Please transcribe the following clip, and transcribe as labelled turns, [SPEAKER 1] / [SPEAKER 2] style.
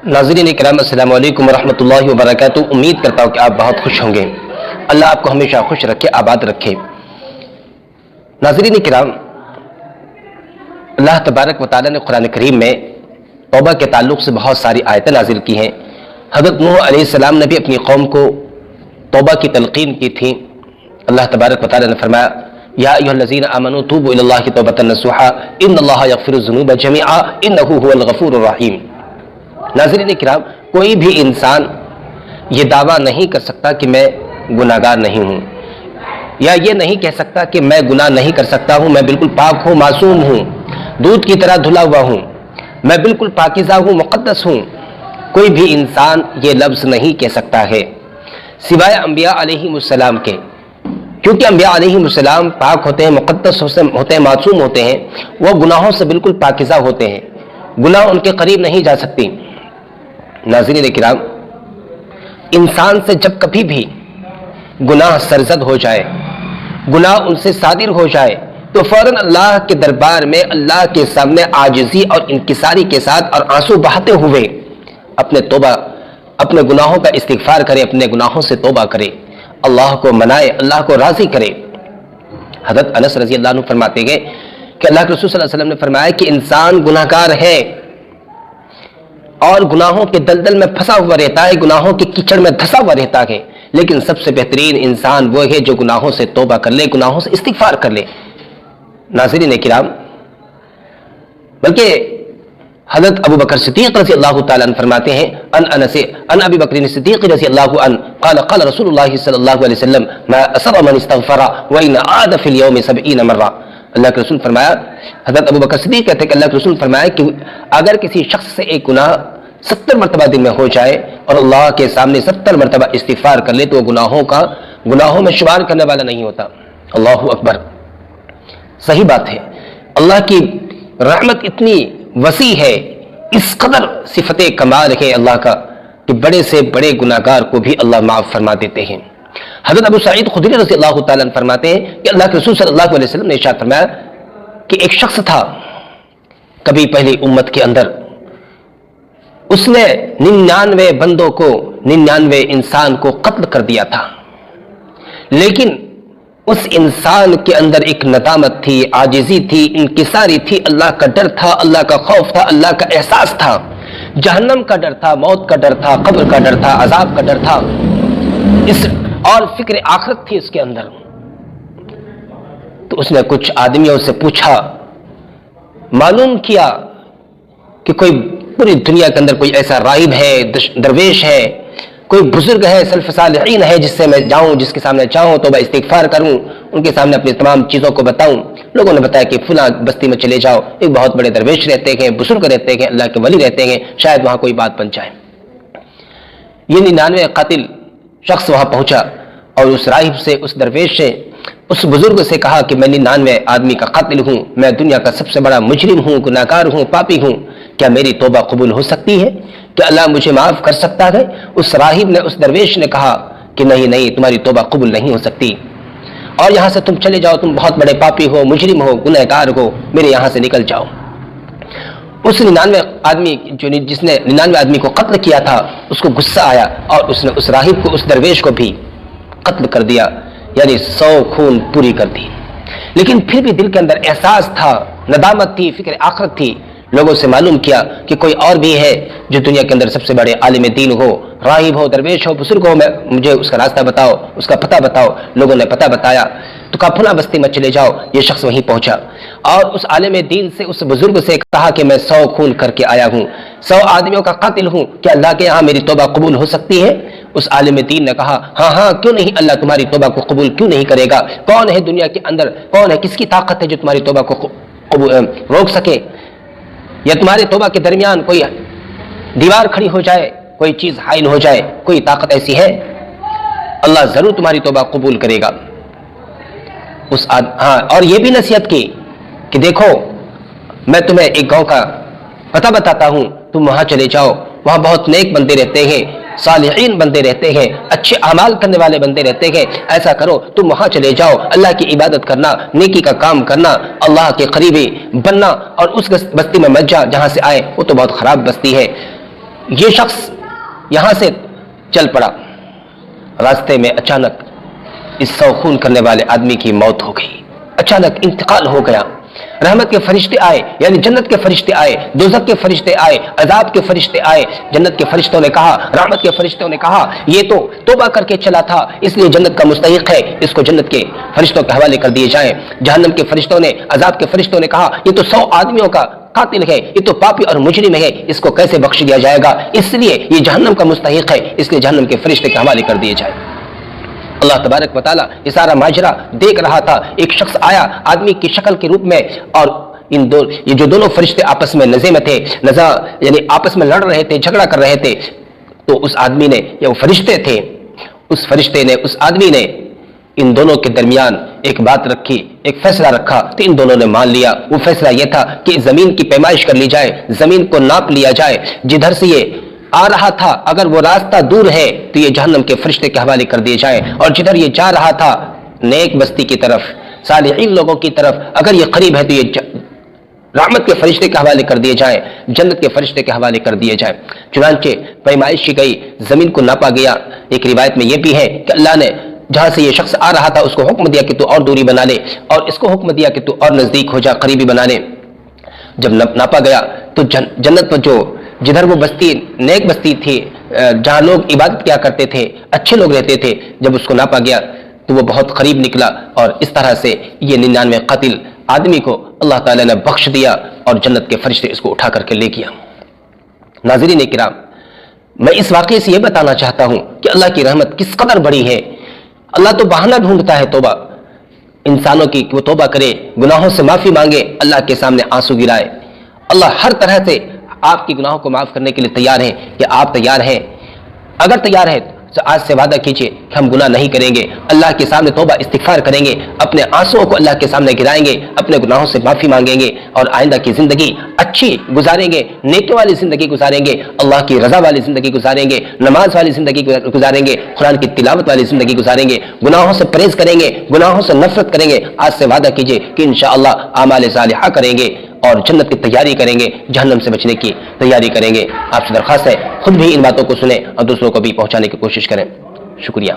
[SPEAKER 1] ناظرین کرام السلام علیکم ورحمۃ اللہ وبرکاتہ۔ امید کرتا ہوں کہ آپ بہت خوش ہوں گے۔ اللہ آپ کو ہمیشہ خوش رکھے، آباد رکھے۔ ناظرین کرام، اللہ تبارک و تعالیٰ نے قرآن کریم میں توبہ کے تعلق سے بہت ساری آیتیں نازل کی ہیں۔ حضرت نوح علیہ السلام نے بھی اپنی قوم کو توبہ کی تلقین کی تھی۔ اللہ تبارک و تعالیٰ نے فرمایا یا ایھا الذین آمنوا توبوا الی اللہ توبۃ نصوحا ان اللہ یغفر الذنوب جميعا انہ هو الغفور الرحیم۔ ناظرین کرام، کوئی بھی انسان یہ دعویٰ نہیں کر سکتا کہ میں گناہ گار نہیں ہوں، یا یہ نہیں کہہ سکتا کہ میں گناہ نہیں کر سکتا ہوں، میں بالکل پاک ہوں، معصوم ہوں، دودھ کی طرح دھلا ہوا ہوں، میں بالکل پاکیزہ ہوں، مقدس ہوں۔ کوئی بھی انسان یہ لفظ نہیں کہہ سکتا ہے سوائے انبیاء علیہ السلام کے، کیونکہ انبیاء علیہ السلام پاک ہوتے ہیں، مقدس ہوتے ہیں، معصوم ہوتے ہیں، وہ گناہوں سے بالکل پاکیزہ ہوتے ہیں، گناہ ان کے قریب نہیں جا سکتی۔ ناظرین کرام، انسان سے جب کبھی بھی گناہ سرزد ہو جائے، گناہ ان سے صادر ہو جائے، تو فوراً اللہ کے دربار میں اللہ کے سامنے عاجزی اور انکساری کے ساتھ اور آنسو بہاتے ہوئے اپنے گناہوں کا استغفار کرے، اپنے گناہوں سے توبہ کرے، اللہ کو منائے، اللہ کو راضی کرے۔ حضرت انس رضی اللہ عنہ فرماتے ہیں کہ اللہ کے رسول صلی اللہ علیہ وسلم نے فرمایا کہ انسان گناہ گار ہے اور گناہوں کے دلدل میں پھنسا ہوا رہتا ہے، گناہوں کے کیچڑ میں دھسا ہوا رہتا ہے، لیکن سب سے بہترین انسان وہ ہے جو گناہوں سے توبہ کر لے، گناہوں سے استغفار کر لے۔ ناظرین کرام، بلکہ حضرت ابو بکر صدیق رضی اللہ تعالیٰ عنہ فرماتے ہیں ان ابی بکر صدیق رضی اللہ عنہ قال قال رسول اللہ صلی اللہ علیہ وسلم ما اصر من استغفر وان عاد فی اليوم 70 مرہ۔ اللہ کے رسول فرمایا، حضرت ابو بکر صدیق کہتے ہیں کہ اللہ کے رسول فرمایا کہ اگر کسی شخص سے ایک گناہ 70 مرتبہ دن میں ہو جائے اور اللہ کے سامنے 70 مرتبہ استغفار کر لے تو وہ گناہوں میں شمار کرنے والا نہیں ہوتا۔ اللہ اکبر، صحیح بات ہے۔ اللہ کی رحمت اتنی وسیع ہے، اس قدر صفت کمال ہے اللہ کا کہ بڑے سے بڑے گناہگار کو بھی اللہ معاف فرما دیتے ہیں۔ حضرت ابو سعید خدری رضی اللہ تعالیٰ عنہ فرماتے ہیں کہ اللہ کے رسول صلی اللہ علیہ وسلم نے ارشاد فرمایا کہ ایک شخص تھا کبھی پہلی امت کے اندر، اس نے 99 بندوں کو، 99 انسان کو قتل کر دیا تھا، لیکن اس انسان کے اندر ایک ندامت تھی، عاجزی تھی، انکساری تھی، اللہ کا ڈر تھا، اللہ کا خوف تھا، اللہ کا احساس تھا، جہنم کا ڈر تھا، موت کا ڈر تھا، قبر کا ڈر تھا، عذاب کا ڈر تھا، اور فکر آخرت تھی اس کے اندر۔ تو اس نے کچھ آدمیوں سے پوچھا، معلوم کیا کہ کوئی پوری دنیا کے اندر کوئی ایسا راہب ہے، درویش ہے، کوئی بزرگ ہے، سلف صالحین ہے جس سے میں جاؤں، جس کے سامنے چاہوں تو میں استغفار کروں، ان کے سامنے اپنی تمام چیزوں کو بتاؤں۔ لوگوں نے بتایا کہ فلاں بستی میں چلے جاؤ، ایک بہت بڑے درویش رہتے ہیں، بزرگ رہتے ہیں، اللہ کے ولی رہتے ہیں، شاید وہاں کوئی بات بن جائے۔ یہ 99 قاتل شخص وہاں پہنچا اور اس راہب سے، اس درویش سے، اس بزرگ سے کہا کہ میں 99 آدمی کا قاتل ہوں، میں دنیا کا سب سے بڑا مجرم ہوں، گناہگار ہوں، پاپی ہوں، کیا میری توبہ قبول ہو سکتی ہے؟ کیا اللہ مجھے معاف کر سکتا ہے؟ اس راہب نے، اس درویش نے کہا کہ نہیں، تمہاری توبہ قبول نہیں ہو سکتی، اور یہاں سے تم چلے جاؤ، تم بہت بڑے پاپی ہو، مجرم ہو، گنہگار ہو، میرے یہاں سے نکل جاؤ۔ اس 99 آدمی جس نے 99 آدمی کو قتل کیا تھا، اس کو غصہ آیا اور اس نے اس راہب کو، اس درویش کو بھی قتل کر دیا، یعنی 100 خون پوری کر دی۔ لیکن پھر بھی دل کے اندر احساس تھا، ندامت تھی، فکر آخرت تھی۔ لوگوں سے معلوم کیا کہ کوئی اور بھی ہے جو دنیا کے اندر سب سے بڑے عالم دین ہو، راہب ہو، درویش ہو، بزرگ ہو، مجھے اس کا راستہ بتاؤ، اس کا پتہ بتاؤ۔ لوگوں نے پتہ بتایا تو کہا فلاں بستی میں چلے جاؤ۔ یہ شخص وہیں پہنچا اور اس عالم دین سے، اس بزرگ سے کہا کہ میں 100 خون کر کے آیا ہوں، 100 آدمیوں کا قاتل ہوں، کیا اللہ کے یہاں میری توبہ قبول ہو سکتی ہے؟ اس عالم دین نے کہا ہاں، کیوں نہیں، اللہ تمہاری توبہ کو قبول کیوں نہیں کرے گا؟ کون ہے دنیا کے اندر، کون ہے، کس کی طاقت ہے جو تمہاری توبہ کو روک سکے، یا تمہارے توبہ کے درمیان کوئی دیوار کھڑی ہو جائے، کوئی چیز حائل ہو جائے، کوئی طاقت ایسی ہے؟ اللہ ضرور تمہاری توبہ قبول کرے گا۔ اور یہ بھی نصیحت کی کہ دیکھو میں تمہیں ایک گاؤں کا پتہ بتاتا ہوں، تم وہاں چلے جاؤ، وہاں بہت نیک بندے رہتے ہیں، صالحین بندے رہتے ہیں، اچھے اعمال کرنے والے بندے رہتے ہیں، ایسا کرو تم وہاں چلے جاؤ، اللہ کی عبادت کرنا، نیکی کا کام کرنا، اللہ کے قریبی بننا، اور اس بستی میں مت جا جہاں سے آئے، وہ تو بہت خراب بستی ہے، یہ شخص یہاں سے چل پڑا، راستے میں اچانک اس سو خون کرنے والے آدمی کی موت ہو گئی، اچانک انتقال ہو گیا۔ رحمت کے فرشتے آئے، یعنی جنت کے فرشتے آئے، دوزخ کے فرشتے آئے، عذاب کے فرشتے آئے۔ جنت کے فرشتوں نے کہا، رحمت کے فرشتوں نے کہا یہ تو توبہ کر کے چلا تھا اس لیے جنت کا مستحق ہے، اس کو جنت کے فرشتوں کے حوالے کر دیے جائیں۔ جہنم کے فرشتوں نے، عذاب کے فرشتوں نے کہا یہ تو 100 آدمیوں کا قاتل ہے، یہ تو پاپی اور مجرم ہے، اس کو کیسے بخش دیا جائے گا، اس لیے یہ جہنم کا مستحق ہے، اس لیے جہنم کے فرشتے کے حوالے کر دیے جائیں۔ اللہ تبارک و تعالیٰ یہ سارا ماجرا دیکھ رہا تھا۔ ایک شخص آیا آدمی کی شکل کے روپ میں، اور یہ جو دونوں فرشتے آپس میں نزے میں تھے، یعنی آپس میں لڑ رہے تھے، جھگڑا کر رہے تھے، تو اس آدمی نے، یا وہ فرشتے تھے، اس فرشتے نے، اس آدمی نے ان دونوں کے درمیان ایک بات رکھی، ایک فیصلہ رکھا، تو ان دونوں نے مان لیا۔ وہ فیصلہ یہ تھا کہ زمین کی پیمائش کر لی جائے، زمین کو ناپ لیا جائے، جدھر سے یہ آ رہا تھا اگر وہ راستہ دور ہے تو یہ جہنم کے فرشتے کے حوالے کر دیے جائیں، اور جدھر یہ جا رہا تھا نیک بستی کی طرف، صالحین لوگوں کی طرف، اگر یہ قریب ہے تو یہ رحمت کے فرشتے کے حوالے کر دیے جائیں، جنت کے فرشتے کے حوالے کر دیے جائیں۔ چنانچہ پیمائش کی گئی، زمین کو ناپا گیا۔ ایک روایت میں یہ بھی ہے کہ اللہ نے جہاں سے یہ شخص آ رہا تھا اس کو حکم دیا کہ تو اور دوری بنا لے، اور اس کو حکم دیا کہ تو اور نزدیک ہو جا، قریبی بنا لے۔ جب ناپا گیا تو جنت پر جو جدھر وہ بستی نیک بستی تھی، جہاں لوگ عبادت کیا کرتے تھے، اچھے لوگ رہتے تھے، جب اس کو ناپا گیا تو وہ بہت قریب نکلا، اور اس طرح سے یہ 99 قاتل آدمی کو اللہ تعالیٰ نے بخش دیا، اور جنت کے فرشتے اس کو اٹھا کر کے لے گیا۔ ناظرین کرام، میں اس واقعے سے یہ بتانا چاہتا ہوں کہ اللہ کی رحمت کس قدر بڑی ہے۔ اللہ تو بہانہ ڈھونڈتا ہے توبہ انسانوں کی، کہ وہ توبہ کرے، گناہوں سے معافی مانگے، اللہ کے سامنے آنسو گرائے۔ اللہ ہر طرح سے آپ کی گناہوں کو معاف کرنے کے لیے تیار ہے۔ کہ آپ تیار ہیں؟ اگر تیار ہے تو آج سے وعدہ کیجئے کہ ہم گناہ نہیں کریں گے، اللہ کے سامنے توبہ استغفار کریں گے، اپنے آنسوؤں کو اللہ کے سامنے گرائیں گے، اپنے گناہوں سے معافی مانگیں گے، اور آئندہ کی زندگی اچھی گزاریں گے، نیکی والی زندگی گزاریں گے، اللہ کی رضا والی زندگی گزاریں گے، نماز والی زندگی گزاریں گے، قرآن کی تلاوت والی زندگی گزاریں گے، گناہوں سے پرہیز کریں گے، گناہوں سے نفرت کریں گے۔ آج سے وعدہ کیجئے کہ انشاءاللہ اعمال صالحہ کریں گے، اور جنت کی تیاری کریں گے، جہنم سے بچنے کی تیاری کریں گے۔ آپ سے درخواست ہے خود بھی ان باتوں کو سنیں اور دوسروں کو بھی پہنچانے کی کوشش کریں۔ شکریہ۔